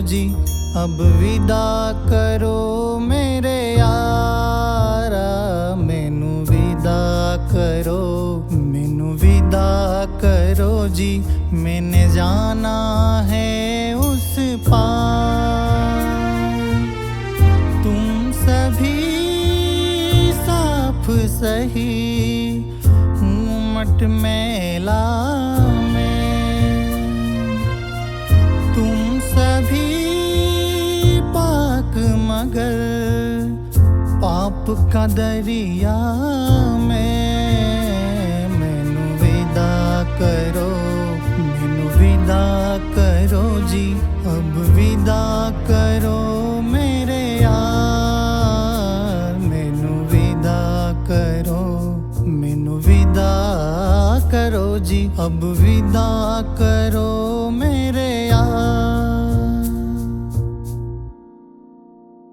जी, अब विदा करो मेरे यारा। मैनू विदा करो, मैनू विदा करो जी, मैंने जाना है उस पार। तुम सभी साफ सही हूँ मट मैला में, तुम सभी पाक मगर पाप का दरिया में। मैनू विदा करो, मैनू विदा करो जी, अब विदा करो मेरे यार। मैनू विदा करो, मैनू विदा करो जी, अब विदा करो मेरे